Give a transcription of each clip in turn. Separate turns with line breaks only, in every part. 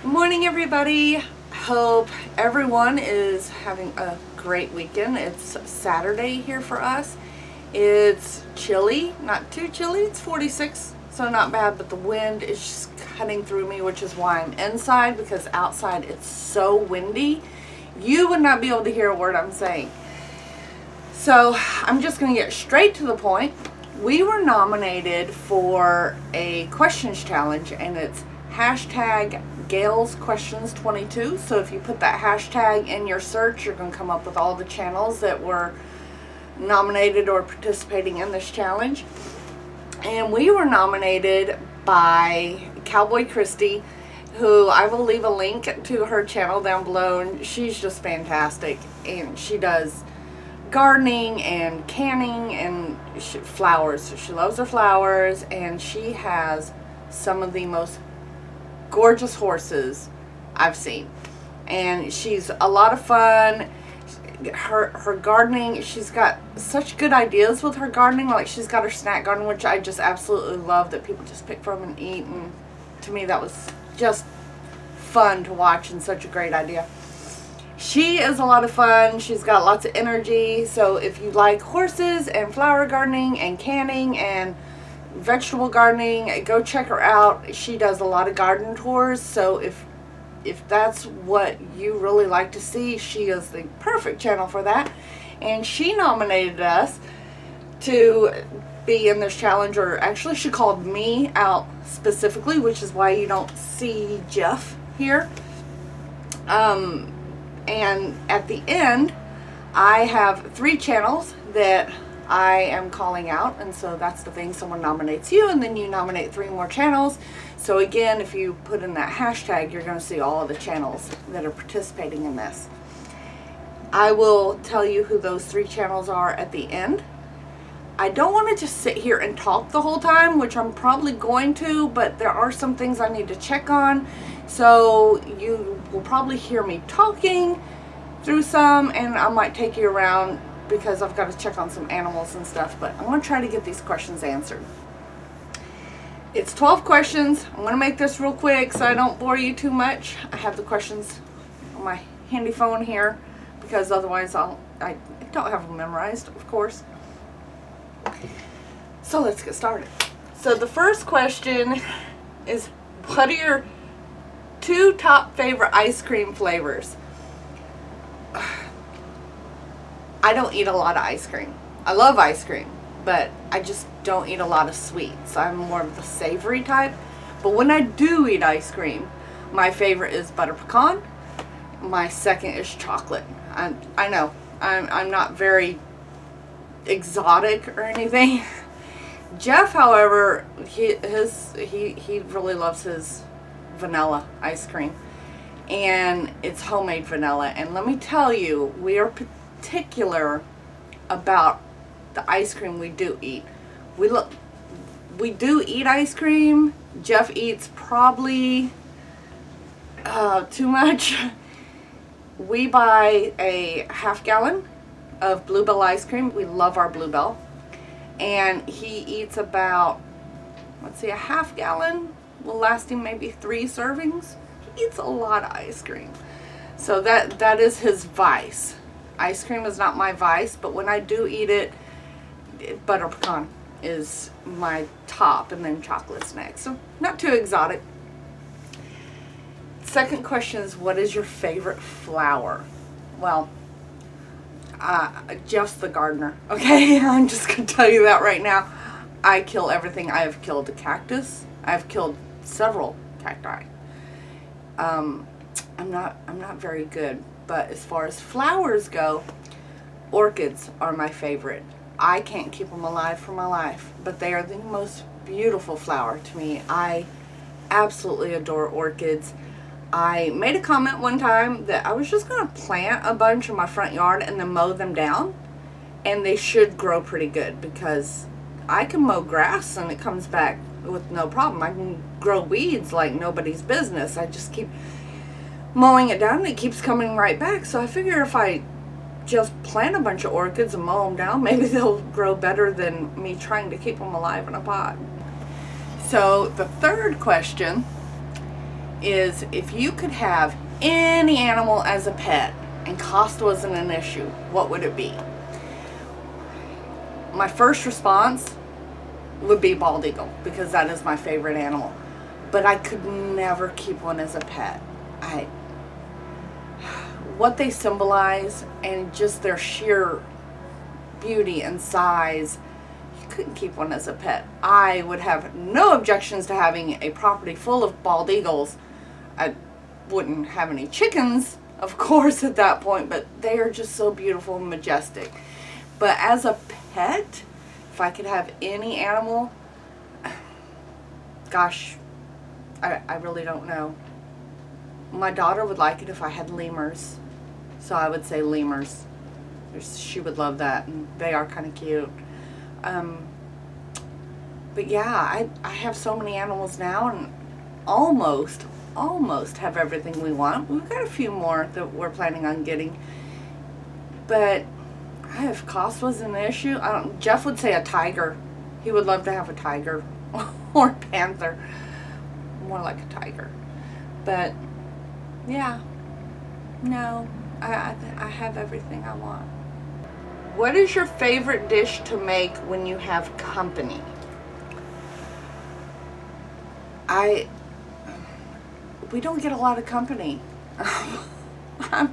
Good morning, everybody. Hope everyone is having a great weekend. It's Saturday here for us. It's chilly, not too chilly. It's 46, so not bad, but the wind is just cutting through me, which is why I'm inside, because outside it's so windy. You would not be able to hear a word I'm saying. So I'm just going to get straight to the point. We were nominated for a questions challenge, and it's hashtag Gail's Questions 22. So if you put that hashtag in your search, you're going to come up with all the channels that were nominated or participating in this challenge. And we were nominated by Cowboy Christy, who I will leave a link to her channel down below, and she's just fantastic. And she does gardening and canning and flowers. She loves her flowers, and she has some of the most gorgeous horses I've seen, and she's a lot of fun. Her gardening, she's got such good ideas with her gardening. Like, she's got her snack garden, which I just absolutely love, that people just pick from and eat, and to me that was just fun to watch and such a great idea. She is a lot of fun. She's got lots of energy. So if you like horses and flower gardening and canning and vegetable gardening, go check her out. She does a lot of garden tours, so if that's what you really like to see, she is the perfect channel for that. And she nominated us to be in this challenge, or actually she called me out specifically, which is why you don't see Jeff here. And at the end, I have 3 channels that I am calling out, and so that's the thing. Someone nominates you, and then you nominate 3 more channels. So again, if you put in that hashtag, you're going to see all of the channels that are participating in this. I will tell you who those 3 channels are at the end. I don't want to just sit here and talk the whole time, which I'm probably going to, but there are some things I need to check on. So you will probably hear me talking through some, and I might take you around because I've got to check on some animals and stuff, but I want to try to get these questions answered. It's 12 questions. I'm going to make this real quick so I don't bore you too much. I have the questions on my handy phone here because otherwise I don't have them memorized, of course. So let's get started. So the first question is, what are your 2 top favorite ice cream flavors? I don't eat a lot of ice cream. I love ice cream, but I just don't eat a lot of sweets. I'm more of the savory type. But when I do eat ice cream, my favorite is butter pecan. My second is chocolate. I know I'm not very exotic or anything. Jeff, however, he really loves his vanilla ice cream, and it's homemade vanilla. And let me tell you, we are particular about the ice cream we do eat. We do eat ice cream. Jeff eats probably too much. We buy a half gallon of Bluebell ice cream. We love our Bluebell. And he eats about, let's see, a half gallon will last him maybe 3 servings. He eats a lot of ice cream. So that is his vice. Ice cream is not my vice, but when I do eat it, butter pecan is my top, and then chocolate's next. So not too exotic. Second question is, what is your favorite flower? Well, Jeff's the gardener, okay? I'm just going to tell you that right now. I kill everything. I have killed a cactus. I've killed several cacti. I'm not very good, but as far as flowers go, orchids are my favorite. I can't keep them alive for my life, but they are the most beautiful flower to me. I absolutely adore orchids. I made a comment one time that I was just going to plant a bunch in my front yard and then mow them down, and they should grow pretty good, because I can mow grass and it comes back with no problem. I can grow weeds like nobody's business. I just keep mowing it down and it keeps coming right back. So I figure if I just plant a bunch of orchids and mow them down, maybe they'll grow better than me trying to keep them alive in a pot. So the third question is if you could have any animal as a pet and cost wasn't an issue, what would it be? My first response would be bald eagle, because that is my favorite animal. But I could never keep one as a pet. What they symbolize and just their sheer beauty and size, you couldn't keep one as a pet. I would have no objections to having a property full of bald eagles. I wouldn't have any chickens, of course, at that point, but they are just so beautiful and majestic. But as a pet, if I could have any animal, gosh, I really don't know. My daughter would like it if I had lemurs, so I would say lemurs. She would love that, and they are kind of cute. But yeah, I have so many animals now, and almost have everything we want. We've got a few more that we're planning on getting, but if cost was an issue, Jeff would say a tiger. He would love to have a tiger or a panther. More like a tiger. But yeah, no, I have everything I want. What is your favorite dish to make when you have company? We don't get a lot of company. I'm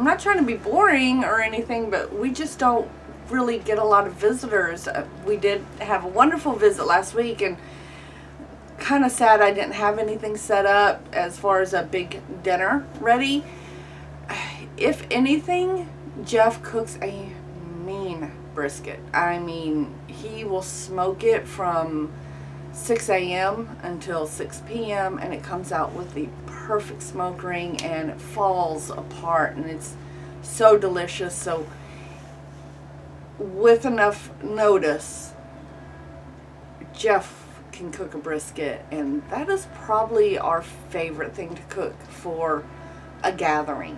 not trying to be boring or anything, but we just don't really get a lot of visitors. We did have a wonderful visit last week, and kind of sad I didn't have anything set up as far as a big dinner ready. If anything, Jeff cooks a mean brisket. I mean, he will smoke it from 6 a.m. until 6 p.m. and it comes out with the perfect smoke ring, and it falls apart, and it's so delicious. So with enough notice, Jeff can cook a brisket, and that is probably our favorite thing to cook for a gathering.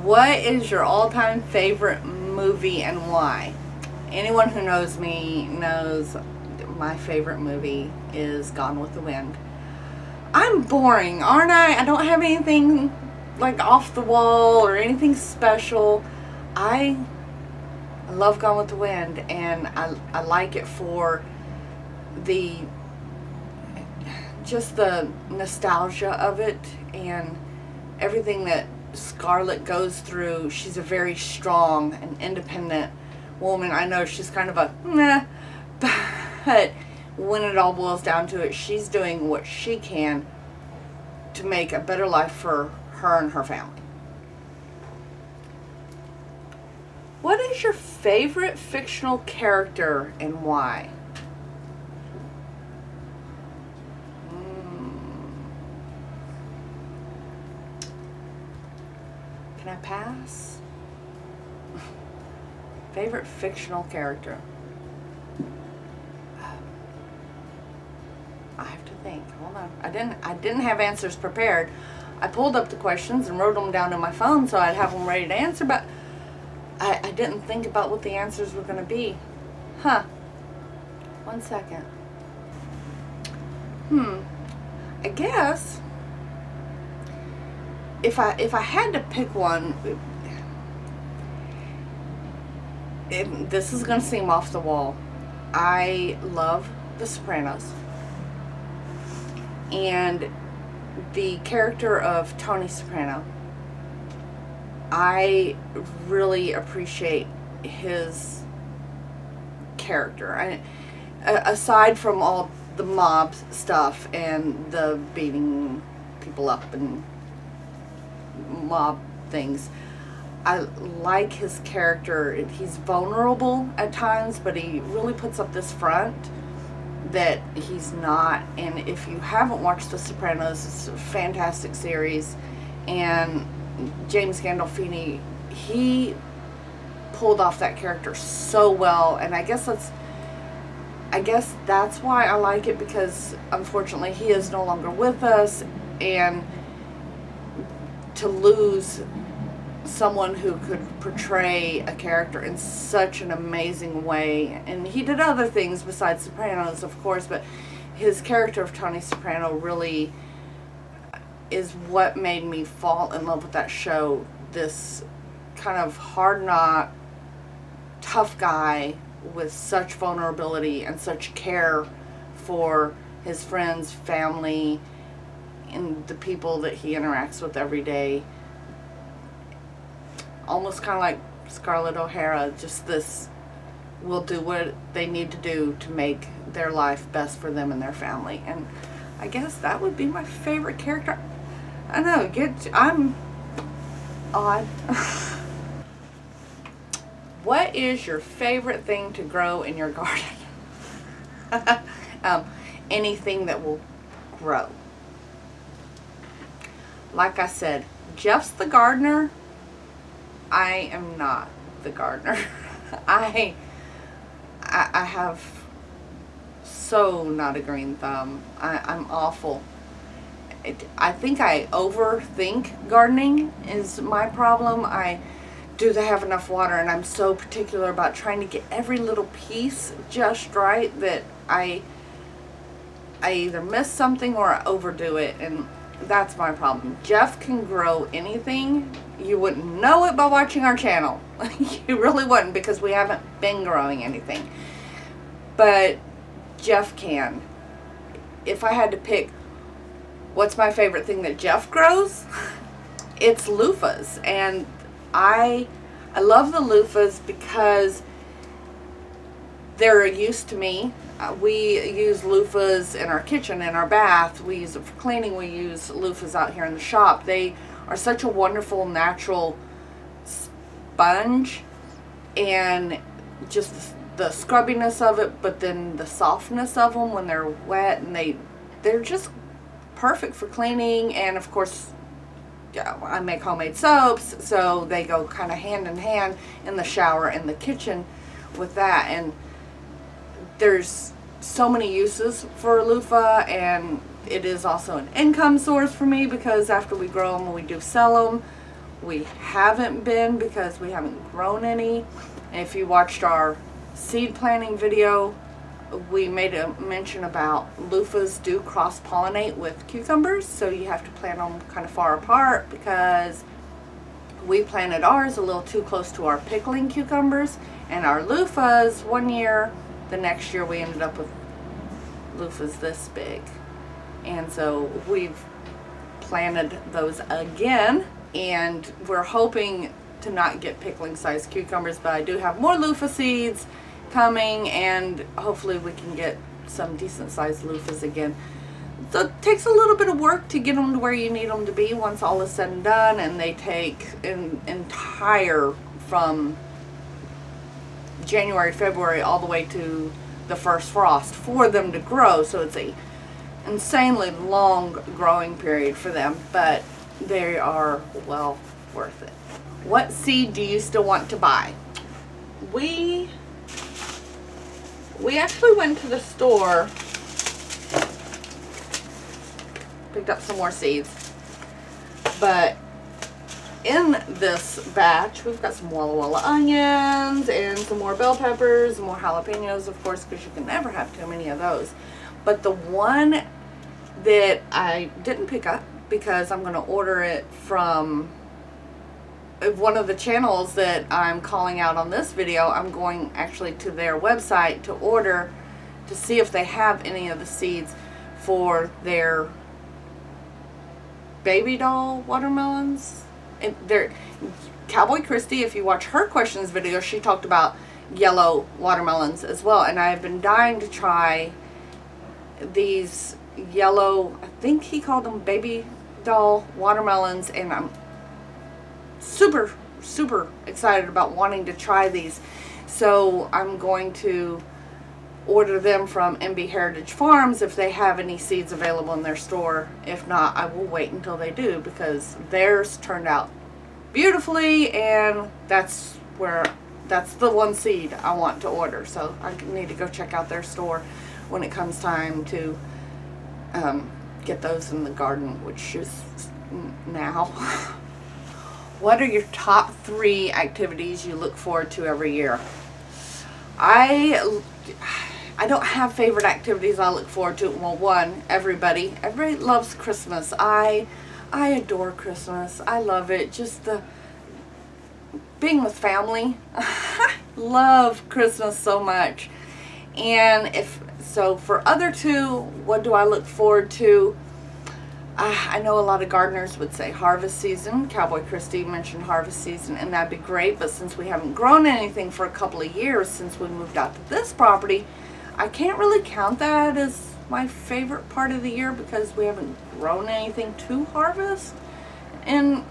What is your all-time favorite movie and why? Anyone who knows me knows my favorite movie is Gone with the Wind. I'm boring, aren't I? I don't have anything like off the wall or anything special. I love Gone with the Wind, and I like it for just the nostalgia of it and everything that Scarlett goes through. She's a very strong and independent woman. I know she's kind of a meh, but when it all boils down to it, she's doing what she can to make a better life for her and her family. What is your favorite fictional character and why? Can I pass? Favorite fictional character? I have to think. Hold on. I didn't have answers prepared. I pulled up the questions and wrote them down in my phone so I'd have them ready to answer, but I didn't think about what the answers were going to be. Huh. 1 second. I guess if I had to pick one, this is going to seem off the wall. I love The Sopranos. And the character of Tony Soprano, I really appreciate his character. Aside from all the mob stuff and the beating people up and mob things, I like his character. He's vulnerable at times, but he really puts up this front that he's not. And if you haven't watched The Sopranos, it's a fantastic series, and James Gandolfini, he pulled off that character so well, and I guess that's why I like it, because unfortunately he is no longer with us, and to lose someone who could portray a character in such an amazing way. And he did other things besides Sopranos, of course, but his character of Tony Soprano really is what made me fall in love with that show. This kind of hard knock, tough guy with such vulnerability and such care for his friends, family, and the people that he interacts with every day. Almost kind of like Scarlett O'Hara, just this will do what they need to do to make their life best for them and their family. And I guess that would be my favorite character. I know, I'm odd. What is your favorite thing to grow in your garden? Anything that will grow. Like I said, Jeff's the gardener. I am not the gardener. I have so not a green thumb. I'm awful. I think I overthink gardening is my problem. Do they have enough water? And I'm so particular about trying to get every little piece just right that I either miss something or I overdo it, and that's my problem. Jeff can grow anything. You wouldn't know it by watching our channel. You really wouldn't, because we haven't been growing anything. But Jeff can. If I had to pick what's my favorite thing that Jeff grows, it's loofahs. And I love the loofahs because they're a use to me. We use loofahs in our kitchen, in our bath. We use it for cleaning. We use loofahs out here in the shop. They are such a wonderful natural sponge, and just the scrubbiness of it, but then the softness of them when they're wet, and they're just perfect for cleaning. And of course, yeah, I make homemade soaps, so they go kind of hand in hand in the shower and the kitchen with that. And there's so many uses for a loofah, and it is also an income source for me, because after we grow them, we do sell them. We haven't been, because we haven't grown any. And if you watched our seed planting video, we made a mention about loofahs do cross-pollinate with cucumbers, so you have to plant them kind of far apart, because we planted ours a little too close to our pickling cucumbers. And our loofahs, one year, the next year we ended up with loofahs this big. And so we've planted those again, and we're hoping to not get pickling sized cucumbers, but I do have more loofah seeds coming, and hopefully we can get some decent sized loofahs again. So it takes a little bit of work to get them to where you need them to be once all is said and done, and they take an entire from January, February, all the way to the first frost for them to grow. So it's a insanely long growing period for them, but they are well worth it. What seed do you still want to buy? We actually went to the store, picked up some more seeds, but in this batch we've got some Walla Walla onions and some more bell peppers and more jalapenos, of course, because you can never have too many of those. But the one that I didn't pick up, because I'm going to order it from one of the channels that I'm calling out on this video, I'm going actually to their website to order to see if they have any of the seeds for their baby doll watermelons. And they're Cowboy Christy, if you watch her questions video, she talked about yellow watermelons as well, and I've been dying to try these yellow, I think he called them baby doll watermelons, and I'm super excited about wanting to try these. So I'm going to order them from MB Heritage Farms if they have any seeds available in their store. If not, I will wait until they do, because theirs turned out beautifully, and that's the one seed I want to order. So I need to go check out their store when it comes time to get those in the garden, which is now. What are your top 3 activities you look forward to every year? I I don't have favorite activities I look forward to. Well, one, everybody loves Christmas. I adore Christmas. I love it. Just the being with family. Love Christmas so much. And so for other two, what do I look forward to? I know a lot of gardeners would say harvest season. Cowboy Christie mentioned harvest season, and that'd be great. But since we haven't grown anything for a couple of years since we moved out to this property, I can't really count that as my favorite part of the year because we haven't grown anything to harvest in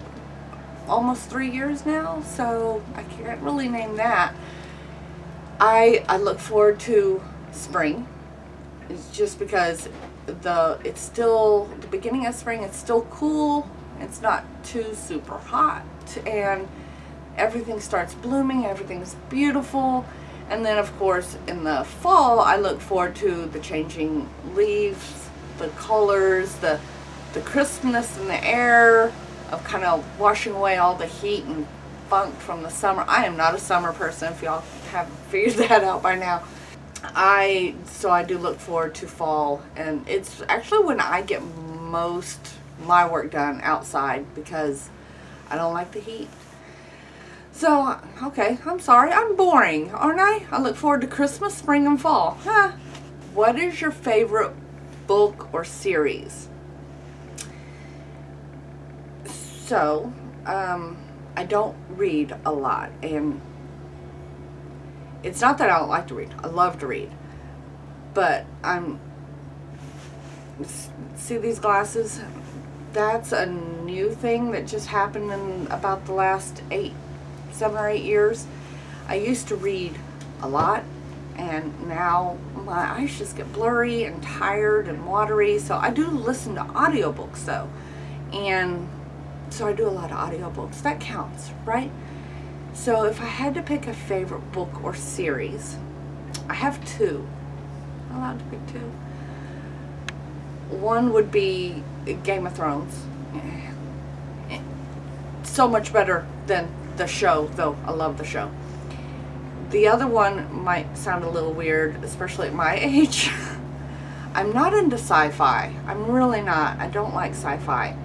almost 3 years now. So I can't really name that. I look forward to spring. It's just because it's still the beginning of spring. It's still cool. It's not too super hot, and everything starts blooming. Everything's beautiful. And then of course in the fall I look forward to the changing leaves, the colors, the crispness in the air of kind of washing away all the heat and funk from the summer. I am not a summer person, if y'all haven't figured that out by now. So I do look forward to fall, and it's actually when I get most my work done outside because I don't like the heat. So, okay, I'm sorry, I'm boring, aren't I? I look forward to Christmas, spring, and fall. Huh. What is your favorite book or series? So, I don't read a lot, and it's not that I don't like to read. I love to read. But see these glasses? That's a new thing that just happened in about the last 7 or 8 years. I used to read a lot, and now my eyes just get blurry and tired and watery. So I do listen to audiobooks though. And so I do a lot of audiobooks. That counts, right? So if I had to pick a favorite book or series, I have two. I'm allowed to pick two. One would be Game of Thrones. So much better than the show, though I love the show. The other one might sound a little weird, especially at my age. I'm not into sci-fi. I'm really not. I don't like sci-fi.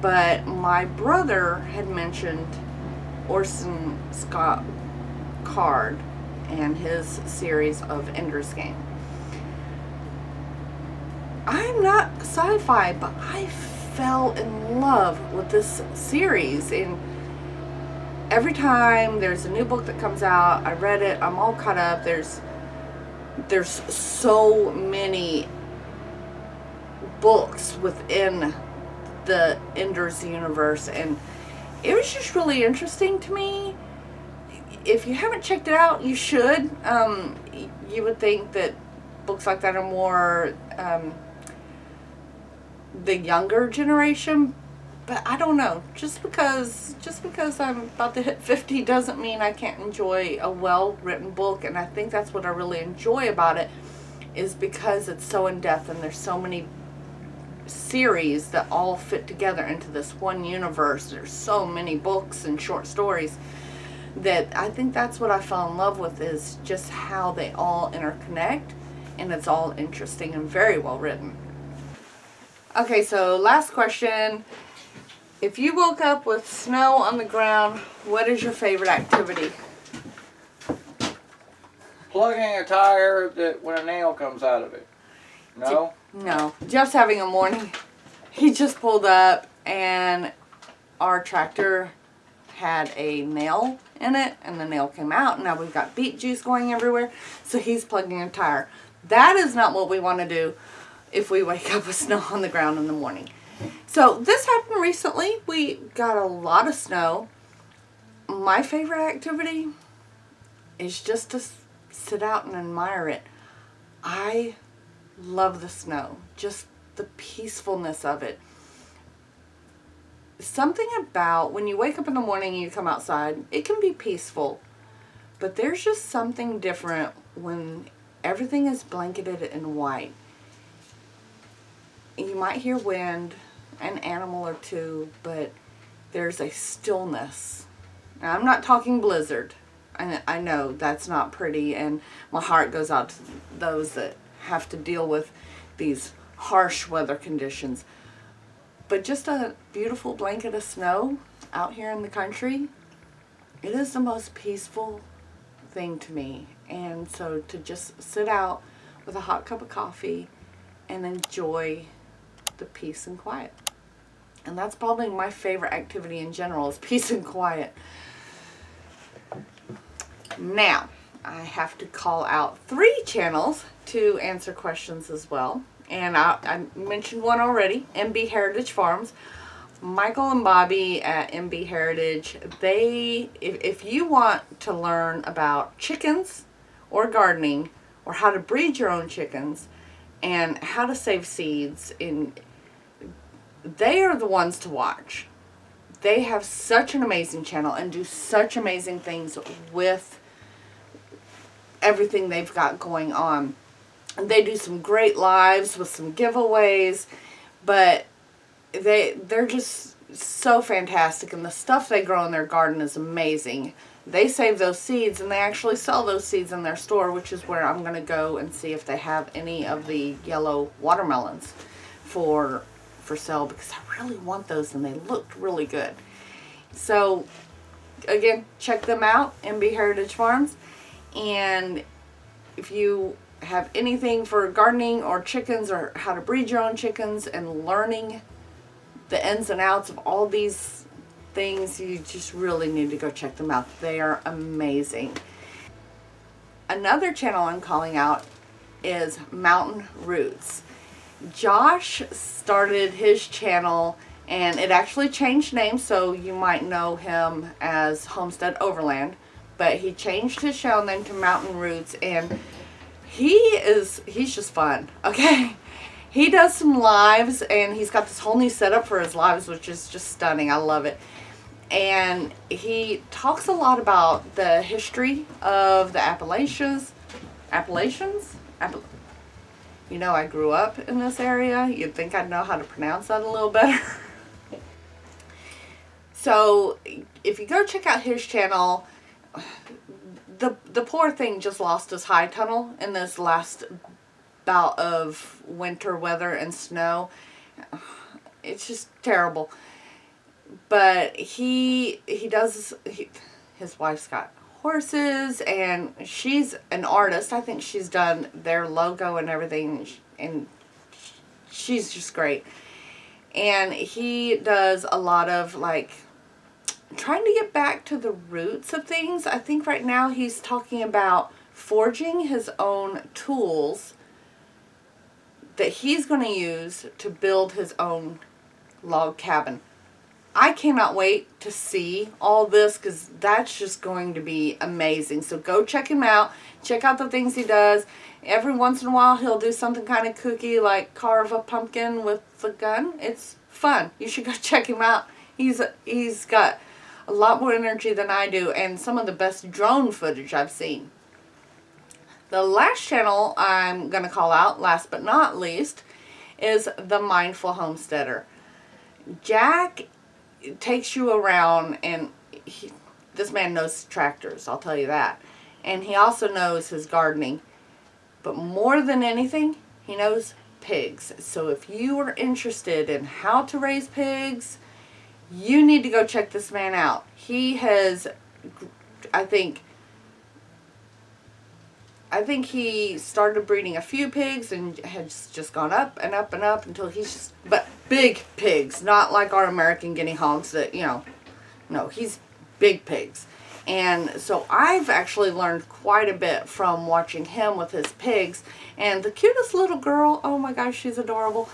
But my brother had mentioned Orson Scott Card and his series of Ender's Game. I'm not sci-fi, but I fell in love with this series, and every time there's a new book that comes out, I read it, I'm all caught up. There's so many books within the Ender's universe, and it was just really interesting to me. If you haven't checked it out, you should. You would think that books like that are more the younger generation, but I don't know. Just because I'm about to hit 50 doesn't mean I can't enjoy a well-written book, and I think that's what I really enjoy about it, is because it's so in-depth and there's so many series that all fit together into this one universe. There's so many books and short stories that I think that's what I fell in love with, is just how they all interconnect, and it's all interesting and very well written. Okay, so last question. If you woke up with snow on the ground, what is your favorite activity?
Plugging a tire that when a nail comes out of it. No?
No. Jeff's having a morning. He just pulled up and our tractor had a nail in it, and the nail came out, and now we've got beet juice going everywhere, so he's plugging a tire. That is not what we want to do if we wake up with snow on the ground in the morning. So this happened recently. We got a lot of snow. My favorite activity is just to sit out and admire it. I love the snow, just the peacefulness of it. Something about when you wake up in the morning and you come outside, it can be peaceful, but there's just something different when everything is blanketed in white. You might hear wind, an animal or two, but there's a stillness. Now, I'm not talking blizzard. And I know that's not pretty, and my heart goes out to those that have to deal with these harsh weather conditions. But just a beautiful blanket of snow out here in the country, it is the most peaceful thing to me. And so to just sit out with a hot cup of coffee and enjoy the peace and quiet. And that's probably my favorite activity in general, is peace and quiet. Now, I have to call out 3 channels to answer questions as well. And I mentioned one already, MB Heritage Farms. Michael and Bobby at MB Heritage, if you want to learn about chickens or gardening or how to breed your own chickens and how to save seeds, they are the ones to watch. They have such an amazing channel and do such amazing things with everything they've got going on. And they do some great lives with some giveaways, but they're just so fantastic, and the stuff they grow in their garden is amazing. They save those seeds and they actually sell those seeds in their store, which is where I'm going to go and see if they have any of the yellow watermelons for sale, because I really want those and they looked really good. So again, check them out, MB Heritage Farms. And if you have anything for gardening or chickens or how to breed your own chickens and learning the ins and outs of all these things, you just really need to go check them out. They are amazing. Another channel I'm calling out is Mountain Roots. Josh started his channel, and it actually changed names, so you might know him as Homestead Overland, but he changed his channel name to Mountain Roots, and he's just fun, okay? He does some lives, and he's got this whole new setup for his lives, which is just stunning. I love it. And he talks a lot about the history of the Appalachians. You know, I grew up in this area. You'd think I'd know how to pronounce that a little better. So if you go check out his channel, the poor thing just lost his high tunnel in this last bout of winter weather and snow. It's just terrible. But his wife's got horses, and she's an artist. I think she's done their logo and everything, and she's just great. And he does a lot of like trying to get back to the roots of things. I think right now he's talking about forging his own tools that he's going to use to build his own log cabin. I cannot wait to see all this, because that's just going to be amazing. So go check him out. Check out the things he does. Every once in a while he'll do something kind of kooky, like carve a pumpkin with a gun. It's fun. You should go check him out. He's got a lot more energy than I do, and some of the best drone footage I've seen. The last channel I'm going to call out, last but not least, is The Mindful Homesteader. Jack takes you around, and this man knows tractors, I'll tell you that. And he also knows his gardening. But more than anything, he knows pigs. So if you are interested in how to raise pigs, you need to go check this man out. He has, I think he started breeding a few pigs and has just gone up and up and up until he's just, but big pigs, not like our American guinea hogs that, no, he's big pigs. And so I've actually learned quite a bit from watching him with his pigs. And the cutest little girl, oh my gosh, she's adorable.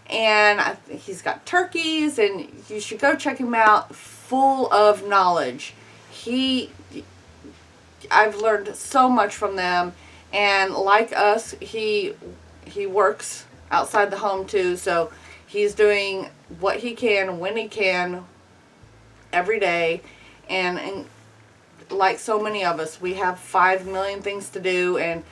And he's got turkeys, and you should go check him out, full of knowledge. I've learned so much from them. And like us, he works outside the home too, so he's doing what he can, when he can, every day. And like so many of us, we have 5 million things to do, and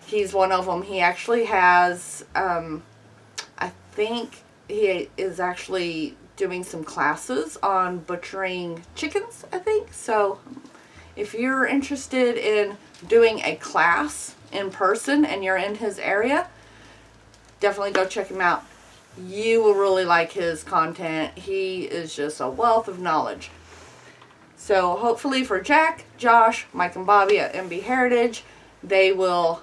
he's one of them. He actually has, I think he is actually doing some classes on butchering chickens, I think. So If you're interested in doing a class in person and you're in his area, definitely go check him out. You will really like his content. He is just a wealth of knowledge. So hopefully for Jack, Josh, Mike, and Bobby at MB Heritage, they will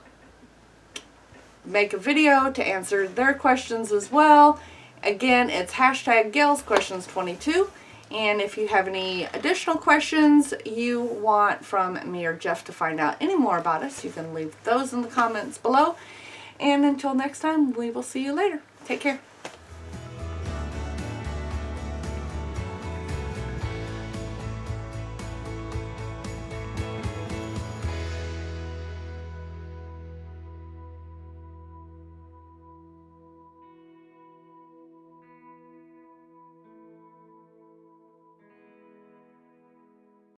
make a video to answer their questions as well. Again, it's hashtag Gail's Questions 22. And if you have any additional questions you want from me or Jeff to find out any more about us, you can leave those in the comments below. And until next time, we will see you later. Take care.